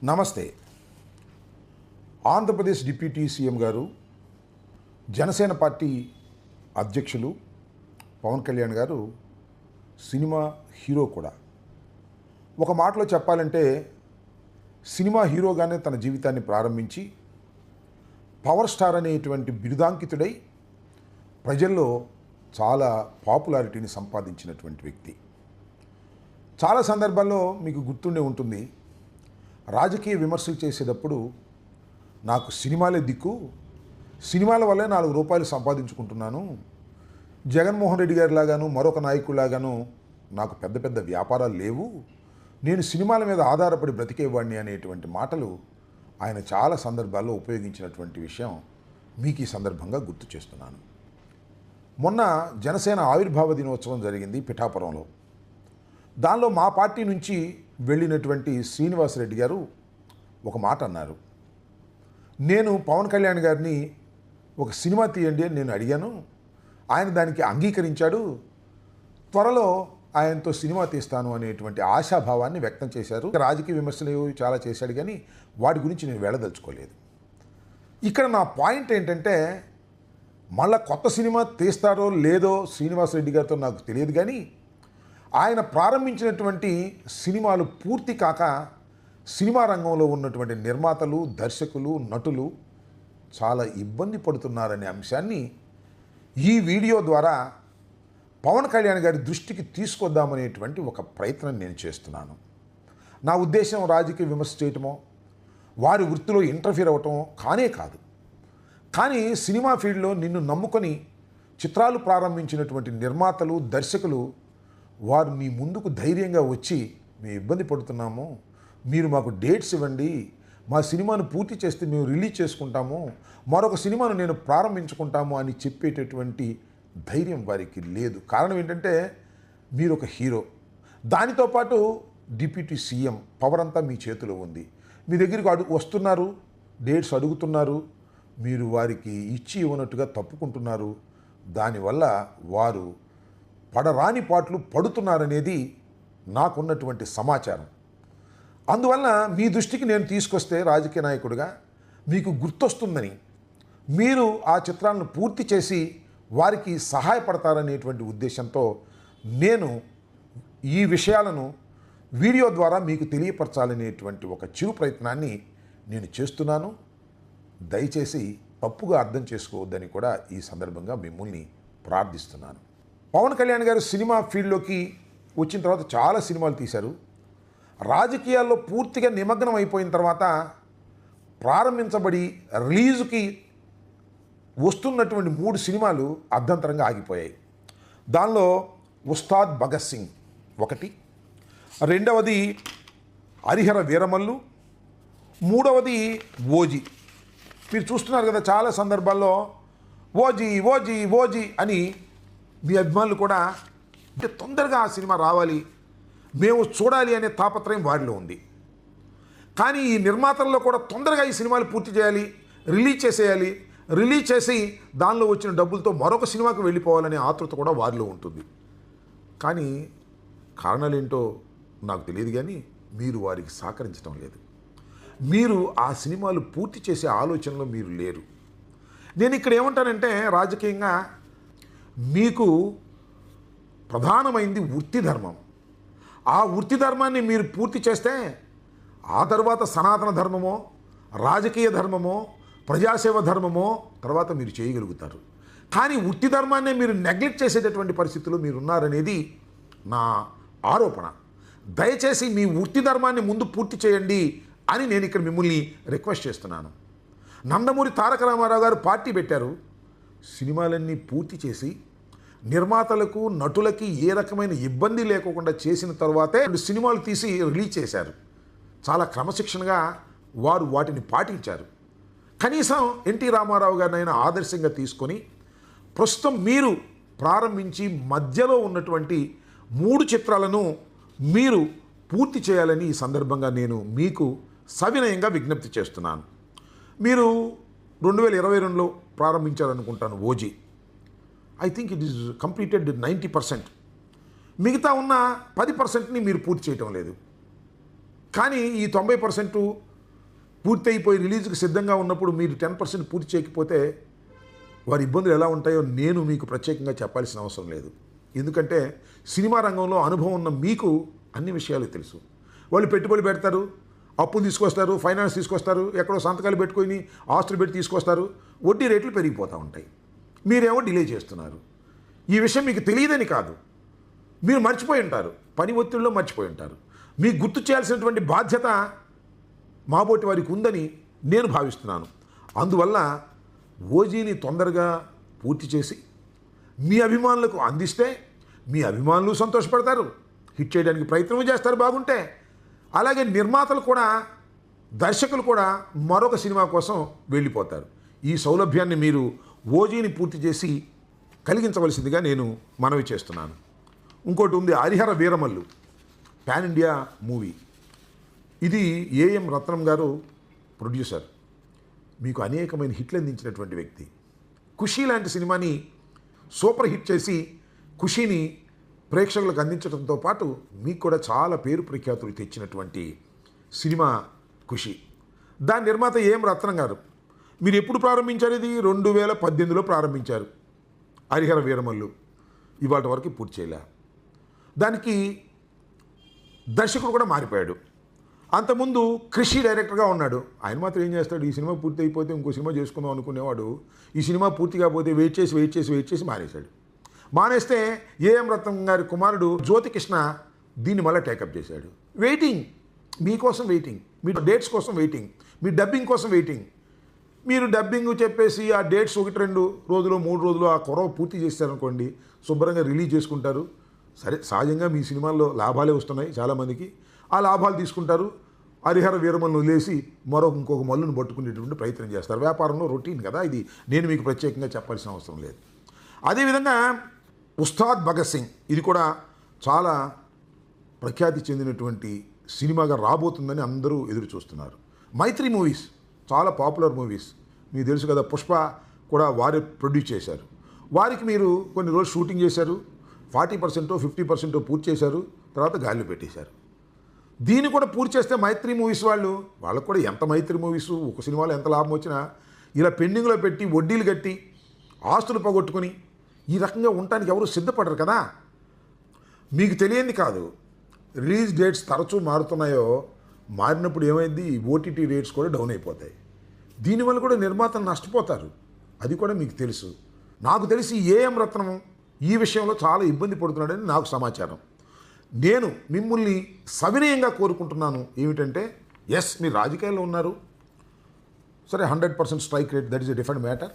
నమస్తే. Andhra Pradesh deputy CM గారు, Janasena party అధ్యక్షులు పవన్ కళ్యాణ్ గారు సినిమా హీరో కూడా. ఒక మాటలో చెప్పాలంటే సినిమా హీరోగానే తన జీవితాన్ని ప్రారంభించి పవర్ స్టార్ అనేటువంటి బిరుదాంకితుడై ప్రజల్లో చాలా పాపులారిటీని సంపాదించినటువంటి వ్యక్తి. చాలా సందర్భాల్లో మీకు గుర్తుండే ఉంటుంది, రాజకీయ విమర్శలు చేసేటప్పుడు నాకు సినిమాలే దిక్కు, సినిమాల వల్లే 4 రూపాయలు సంపాదించుకుంటున్నాను, జగన్మోహన్ రెడ్డి గారి లాగాను మరొక నాయకుడిలాగాను నాకు పెద్ద పెద్ద వ్యాపారాలు లేవు, నేను సినిమాల మీద ఆధారపడి బ్రతికేవాడిని అనేటువంటి మాటలు ఆయన చాలా సందర్భాల్లో ఉపయోగించినటువంటి విషయం మీకు ఈ సందర్భంగా గుర్తు చేస్తున్నాను. మొన్న జనసేన ఆవిర్భావ దినోత్సవం జరిగింది పిఠాపురంలో. దానిలో మా పార్టీ నుంచి వెళ్ళినటువంటి శ్రీనివాసరెడ్డి గారు ఒక మాట అన్నారు. నేను పవన్ కళ్యాణ్ గారిని ఒక సినిమా తీయండి అని నేను అడిగాను, ఆయన దానికి అంగీకరించాడు, త్వరలో ఆయనతో సినిమా తీస్తాను అనేటువంటి ఆశాభావాన్ని వ్యక్తం చేశారు. రాజకీయ విమర్శలు చాలా చేశాడు, కానీ వాటి గురించి నేను వెళ్ళదలుచుకోలేదు. ఇక్కడ నా పాయింట్ ఏంటంటే, మళ్ళా కొత్త సినిమా తీస్తారో లేదో శ్రీనివాసరెడ్డి గారితో నాకు తెలియదు, కానీ ఆయన ప్రారంభించినటువంటి సినిమాలు పూర్తి కాక సినిమా రంగంలో ఉన్నటువంటి నిర్మాతలు, దర్శకులు, నటులు చాలా ఇబ్బంది పడుతున్నారనే అంశాన్ని ఈ వీడియో ద్వారా పవన్ కళ్యాణ్ గారి దృష్టికి తీసుకొద్దామనేటువంటి ఒక ప్రయత్నం నేను చేస్తున్నాను. నా ఉద్దేశం రాజకీయ విమర్శ చేయటమో, వారి వృత్తిలో ఇంటర్ఫీర్ అవ్వటమో కానే కాదు. కానీ సినిమా ఫీల్డ్లో నిన్ను నమ్ముకొని చిత్రాలు ప్రారంభించినటువంటి నిర్మాతలు, దర్శకులు వారు మీ ముందుకు ధైర్యంగా వచ్చి మేము ఇబ్బంది పడుతున్నాము, మీరు మాకు డేట్స్ ఇవ్వండి, మా సినిమాను పూర్తి చేస్తే మేము రిలీజ్ చేసుకుంటాము, మరొక సినిమాను నేను ప్రారంభించుకుంటాము అని చెప్పేటటువంటి ధైర్యం వారికి లేదు. కారణం ఏంటంటే మీరు ఒక హీరో, దానితో పాటు డిప్యూటీ సీఎం పవర్ అంతా మీ చేతిలో ఉంది. మీ దగ్గరికి వస్తున్నారు, డేట్స్ అడుగుతున్నారు, మీరు వారికి ఇచ్చి ఇవ్వనట్టుగా తప్పుకుంటున్నారు. దానివల్ల వారు పడరాని పాటలు పడుతున్నారనేది నాకున్నటువంటి సమాచారం. అందువల్ల మీ దృష్టికి నేను తీసుకొస్తే రాజకీయ నాయకుడిగా మీకు గుర్తొస్తుందని, మీరు ఆ చిత్రాలను పూర్తి చేసి వారికి సహాయపడతారనేటువంటి ఉద్దేశంతో నేను ఈ విషయాలను వీడియో ద్వారా మీకు తెలియపరచాలనేటువంటి ఒక చిరు ప్రయత్నాన్ని నేను చేస్తున్నాను. దయచేసి తప్పుగా అర్థం చేసుకోవద్దని కూడా ఈ సందర్భంగా మిమ్మల్ని ప్రార్థిస్తున్నాను. పవన్ కళ్యాణ్ గారు సినిమా ఫీల్డ్లోకి వచ్చిన తర్వాత చాలా సినిమాలు తీశారు. రాజకీయాల్లో పూర్తిగా నిమగ్నం అయిపోయిన తర్వాత ప్రారంభించబడి రిలీజుకి వస్తున్నటువంటి 3 సినిమాలు అర్ధంతరంగా ఆగిపోయాయి. దానిలో ఉస్తాద్ భగత్ సింగ్ ఒకటి, రెండవది హరిహర వీరమల్లు, మూడవది ఓజీ. మీరు చూస్తున్నారు కదా, చాలా సందర్భాల్లో ఓజీ ఓజీ ఓజీ అని మీ అభిమానులు కూడా అంటే తొందరగా ఆ సినిమా రావాలి, మేము చూడాలి అనే తాపత్రయం వారిలో ఉంది. కానీ ఈ నిర్మాతల్లో కూడా తొందరగా ఈ సినిమాలు పూర్తి చేయాలి, రిలీజ్ చేసేయాలి, రిలీజ్ చేసి దానిలో వచ్చిన డబ్బులతో మరొక సినిమాకు వెళ్ళిపోవాలనే ఆతృత కూడా వారిలో ఉంటుంది. కానీ కారణాలు ఏంటో నాకు తెలియదు, కానీ మీరు వారికి సహకరించడం లేదు. మీరు ఆ సినిమాలు పూర్తి చేసే ఆలోచనలో మీరు లేరు. నేను ఇక్కడ ఏమంటానంటే, రాజకీయంగా మీకు ప్రధానమైంది వృత్తి ధర్మం. ఆ వృత్తి ధర్మాన్ని మీరు పూర్తి చేస్తే ఆ తర్వాత సనాతన ధర్మమో, రాజకీయ ధర్మమో, ప్రజాసేవ ధర్మమో తర్వాత మీరు చేయగలుగుతారు. కానీ వృత్తి ధర్మాన్నే మీరు నెగ్లెక్ట్ చేసేటటువంటి పరిస్థితుల్లో మీరు ఉన్నారనేది నా ఆరోపణ. దయచేసి మీ వృత్తి ధర్మాన్ని ముందు పూర్తి చేయండి అని నేను ఇక్కడ మిమ్మల్ని రిక్వెస్ట్ చేస్తున్నాను. నందమూరి తారక రామారావు గారు పార్టీ పెట్టారు, సినిమాలన్నీ పూర్తి చేసి నిర్మాతలకు, నటులకి ఏ రకమైన ఇబ్బంది లేకుండా చేసిన తర్వాతే 2 సినిమాలు తీసి రిలీజ్ చేశారు. చాలా క్రమశిక్షణగా వారు వాటిని పాటించారు. కనీసం ఎన్టీ రామారావు గారినైనా ఆదర్శంగా తీసుకొని ప్రస్తుతం మీరు ప్రారంభించి మధ్యలో ఉన్నటువంటి 3 చిత్రాలను మీరు పూర్తి చేయాలని ఈ సందర్భంగా నేను మీకు సవినయంగా విజ్ఞప్తి చేస్తున్నాను. మీరు 2022లో ప్రారంభించారనుకుంటాను OG. I think it is completed 90%. మిగతా ఉన్న 10%ని మీరు పూర్తి చేయటం లేదు. కానీ ఈ 90% పూర్తి అయిపోయి రిలీజ్కి సిద్ధంగా ఉన్నప్పుడు మీరు 10% పూర్తి చేయకపోతే వారి ఇబ్బందులు ఎలా ఉంటాయో నేను మీకు ప్రత్యేకంగా చెప్పాల్సిన అవసరం లేదు. ఎందుకంటే సినిమా రంగంలో అనుభవం ఉన్న మీకు అన్ని విషయాలు తెలుసు. వాళ్ళు పెట్టుబడి పెడతారు, అప్పులు తీసుకొస్తారు, ఫైనాన్స్ తీసుకొస్తారు, ఎక్కడో సంతకాలు పెట్టుకొని ఆస్తులు పెట్టి తీసుకొస్తారు, వడ్డీ రేట్లు పెరిగిపోతూ ఉంటాయి. మీరేమో డిలే చేస్తున్నారు. ఈ విషయం మీకు తెలియదని కాదు, మీరు మర్చిపోయి ఉంటారు, పని ఒత్తిడిలో మర్చిపోయి ఉంటారు. మీకు గుర్తు చేయాల్సినటువంటి బాధ్యత మాబోటి వారికి ఉందని నేను భావిస్తున్నాను. అందువల్ల ఓజీని తొందరగా పూర్తి చేసి మీ అభిమానులకు అందిస్తే మీ అభిమానులు సంతోషపడతారు, హిట్ చేయడానికి ప్రయత్నం చేస్తారు బాగుంటే. అలాగే నిర్మాతలు కూడా, దర్శకులు కూడా మరొక సినిమా కోసం వెళ్ళిపోతారు. ఈ సౌలభ్యాన్ని మీరు ఓజీని పూర్తి చేసి కలిగించవలసిందిగా నేను మనవి చేస్తున్నాను. ఇంకోటి ఉంది, Harihara Veeramallu pan India movie. ఇది ఏఎం రత్నం గారు ప్రొడ్యూసర్, మీకు అనేకమైన హిట్లు అందించినటువంటి వ్యక్తి. ఖుషీ లాంటి సినిమాని సూపర్ హిట్ చేసి ఖుషీని ప్రేక్షకులకు అందించడంతో పాటు మీకు కూడా చాలా పేరు ప్రఖ్యాతులు తెచ్చినటువంటి సినిమా ఖుషి. దాని నిర్మాత ఏఎం రత్నం గారు. మీరు ఎప్పుడు ప్రారంభించారు? ఇది 2018లో ప్రారంభించారు హరిహర వీరమల్లు. ఇవాళ వరకు పూర్తి చేయలే. దానికి దర్శకుడు కూడా మారిపోయాడు. అంతకుముందు కృషి డైరెక్టర్గా ఉన్నాడు. ఆయన మాత్రం ఏం చేస్తాడు, ఈ సినిమా పూర్తి అయిపోతే ఇంకో సినిమా చేసుకుందాం అనుకునేవాడు. ఈ సినిమా పూర్తి కాకపోతే వెయిట్ చేసి మానేశాడు. మానేస్తే ఏఎం రత్నం గారి కుమారుడు జ్యోతికృష్ణ దీన్ని మళ్ళీ టేకప్ చేశాడు. వెయిటింగ్, మీకోసం వెయిటింగ్, మీ డేట్స్ కోసం వెయిటింగ్, మీ డబ్బింగ్ కోసం వెయిటింగ్. మీరు డబ్బింగ్ చెప్పేసి ఆ డేట్స్ 1-2 రోజులు 3 రోజులు ఆ కొరవ పూర్తి చేశారనుకోండి, శుభ్రంగా రిలీజ్ చేసుకుంటారు. సరే, సహజంగా మీ సినిమాల్లో లాభాలే వస్తున్నాయి చాలామందికి. ఆ లాభాలు తీసుకుంటారు, హరిహర వీరమల్ని వదిలేసి ఇంకొక మల్లును పట్టుకునేటువంటి ప్రయత్నం చేస్తారు. వ్యాపారంలో రొటీన్ కదా ఇది, నేను మీకు ప్రత్యేకంగా చెప్పాల్సిన అవసరం లేదు. అదేవిధంగా ఉస్తాద్ భగత్ సింగ్, ఇది కూడా చాలా ప్రఖ్యాతి చెందినటువంటి సినిమాగా రాబోతుందని అందరూ ఎదురు చూస్తున్నారు. మైత్రి మూవీస్ చాలా పాపులర్ మూవీస్, మీకు తెలుసు కదా. పుష్ప కూడా వారే ప్రొడ్యూస్ చేశారు. వారికి మీరు కొన్ని రోజులు షూటింగ్ చేశారు, 40% 50% పూర్తి చేశారు, తర్వాత గాలిలో పెట్టేశారు. దీన్ని కూడా పూర్తి చేస్తే మైత్రి మూవీస్ వాళ్ళకు కూడా ఎంత మైత్రి మూవీస్ ఒక సినిమాలో ఎంత లాభం వచ్చినా ఇలా పెండింగ్లో పెట్టి వడ్డీలు కట్టి ఆస్తులు పోగొట్టుకొని ఈ రకంగా ఉండటానికి ఎవరు సిద్ధపడరు కదా. మీకు తెలియంది కాదు, రిలీజ్ డేట్స్ తరచూ మారుతున్నాయో, మారినప్పుడు ఏమైంది, ఓటీటీ రేట్స్ కూడా డౌన్ అయిపోతాయి. దీనివల్ల కూడా నిర్మాతలు నష్టపోతారు, అది కూడా మీకు తెలుసు. నాకు తెలిసి ఏఎం రత్నం ఈ విషయంలో చాలా ఇబ్బంది పడుతున్నాడని నాకు సమాచారం. నేను మిమ్మల్ని సవినయంగా కోరుకుంటున్నాను ఏమిటంటే, ఎస్ మీరు రాజకీయాల్లో ఉన్నారు, సరే 100% strike rate, that is a different matter.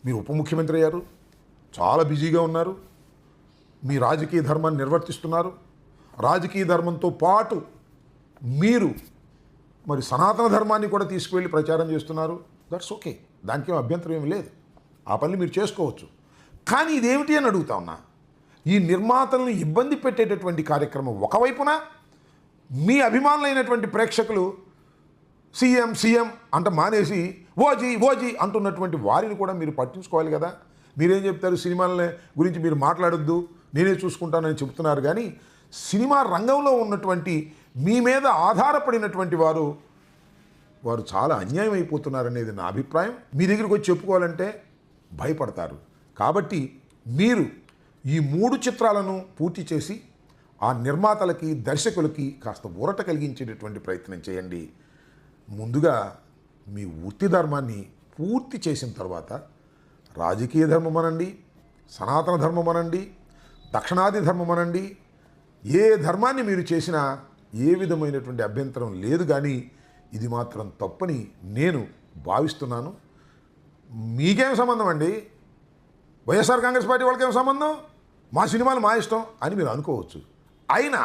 మీరు ఉప ముఖ్యమంత్రి అయ్యారు, చాలా బిజీగా ఉన్నారు, మీ రాజకీయ ధర్మాన్ని నిర్వర్తిస్తున్నారు. రాజకీయ ధర్మంతో పాటు మీరు మరి సనాతన ధర్మాన్ని కూడా తీసుకువెళ్ళి ప్రచారం చేస్తున్నారు. దట్స్ ఓకే, దానికి ఏం అభ్యంతరం ఏమి లేదు, ఆ పనులు మీరు చేసుకోవచ్చు. కానీ ఇదేమిటి అని అడుగుతా ఉన్నా, ఈ నిర్మాతలను ఇబ్బంది పెట్టేటటువంటి కార్యక్రమం ఒకవైపున, మీ అభిమానులైనటువంటి ప్రేక్షకులు సీఎం అంట మానేసి ఓజీ అంటున్నటువంటి వారిని కూడా మీరు పట్టించుకోవాలి కదా. మీరేం చెప్తారు, సినిమాల గురించి మీరు మాట్లాడొద్దు, నేనే చూసుకుంటానని చెబుతున్నారు. కానీ సినిమా రంగంలో ఉన్నటువంటి మీ మీద ఆధారపడినటువంటి వారు చాలా అన్యాయం అయిపోతున్నారనేది నా అభిప్రాయం. మీ దగ్గరికి వచ్చి చెప్పుకోవాలంటే భయపడతారు. కాబట్టి మీరు ఈ 3 చిత్రాలను పూర్తి చేసి ఆ నిర్మాతలకి, దర్శకులకి కాస్త ఊరట కలిగించేటటువంటి ప్రయత్నం చేయండి. ముందుగా మీ వృత్తి ధర్మాన్ని పూర్తి చేసిన తర్వాత రాజకీయ ధర్మం అనండి, సనాతన ధర్మం అనండి, దక్షిణాది ధర్మం అనండి, ఏ ధర్మాన్ని మీరు చేసినా ఏ విధమైనటువంటి అభ్యంతరం లేదు. కానీ ఇది మాత్రం తప్పని నేను భావిస్తున్నాను. మీకేం సంబంధం అండి, వైఎస్ఆర్ కాంగ్రెస్ పార్టీ వాళ్ళకేం సంబంధం, మా సినిమాలు మా ఇష్టం అని మీరు అనుకోవచ్చు. అయినా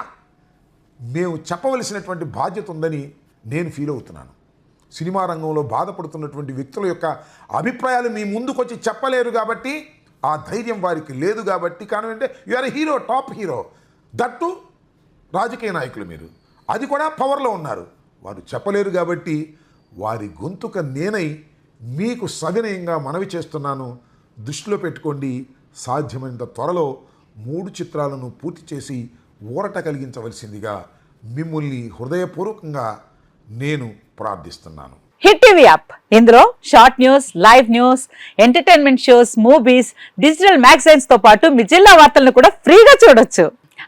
మేము చెప్పవలసినటువంటి బాధ్యత ఉందని నేను ఫీల్ అవుతున్నాను. సినిమా రంగంలో బాధపడుతున్నటువంటి వ్యక్తుల యొక్క అభిప్రాయాలు మీ ముందుకొచ్చి చెప్పలేరు కాబట్టి, ఆ ధైర్యం వారికి లేదు కాబట్టి. కానివ్వంటే you are hero, top hero, that రాజకీయ నాయకులు మీరు, అది కూడా పవర్లో ఉన్నారు. వారు చెప్పలేరు కాబట్టి వారి గొంతుక నేనై మీకు సవినయంగా మనవి చేస్తున్నాను. దృష్టిలో పెట్టుకోండి, సాధ్యమైనంత త్వరలో 3 చిత్రాలను పూర్తి చేసి ఊరట కలిగించవలసిందిగా మిమ్మల్ని హృదయపూర్వకంగా నేను ప్రార్థిస్తున్నాను. హిట్ టీవీ యాప్ ఇందులో short news, live news, entertainment shows, movies, digital magazines తో పాటు మీ జిల్లా వార్తలను కూడా ఫ్రీగా చూడొచ్చు.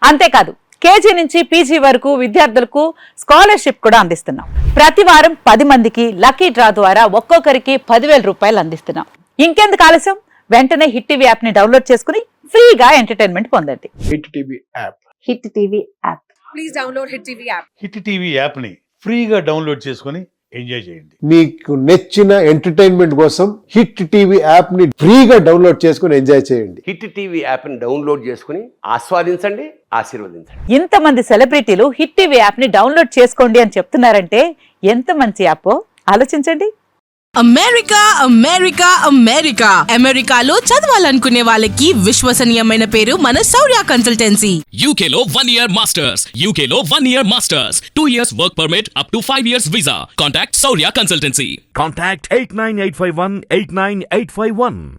అంతేకాదు కేజీ నుంచి పీజీ వరకు విద్యార్థులకు స్కాలర్షిప్ కూడా అందిస్తున్నాం. ప్రతి వారం 10 మందికి లక్కీ డ్రా ద్వారా ఒక్కొక్కరికి 10,000 రూపాయలు అందిస్తున్నాం. ఇంకెందుకు ఆలస్యం, వెంటనే హిట్ టీవీ యాప్ ని డౌన్లోడ్ చేసుకుని ఫ్రీగా ఎంటర్టైన్మెంట్ పొందండి. Hit TV app. Hit TV app. Please download Hit TV app. Hit TV యాప్ని ఫ్రీగా డౌన్లోడ్ చేసుకొని ఎంజాయ్ చేయండి. మీకు నచ్చిన ఎంటర్టైన్మెంట్ కోసం హిట్ టీవీ యాప్ ని ఫ్రీగా డౌన్లోడ్ చేసుకుని ఎంజాయ్ చేయండి. హిట్ టీవీ యాప్ని డౌన్లోడ్ చేసుకుని ఆస్వాదించండి, ఆశీర్వదించండి. ఇంతమంది సెలబ్రిటీలు హిట్ టీవీ యాప్ ని డౌన్లోడ్ చేసుకోండి అని చెప్తున్నారంటే ఎంత మంచి యాప్ ఆలోచించండి. అమెరికా అమెరికా అమెరికా అమెరికాలో చదవాలనుకునే వాళ్ళకి విశ్వసనీయమైన పేరు మన శౌర్య కన్సల్టెన్సీ. UK లో 1 year masters. UK లో 1 year masters. 2 years work permit up to 5 years visa. Contact Saurya Consultancy. Contact 89851 89851.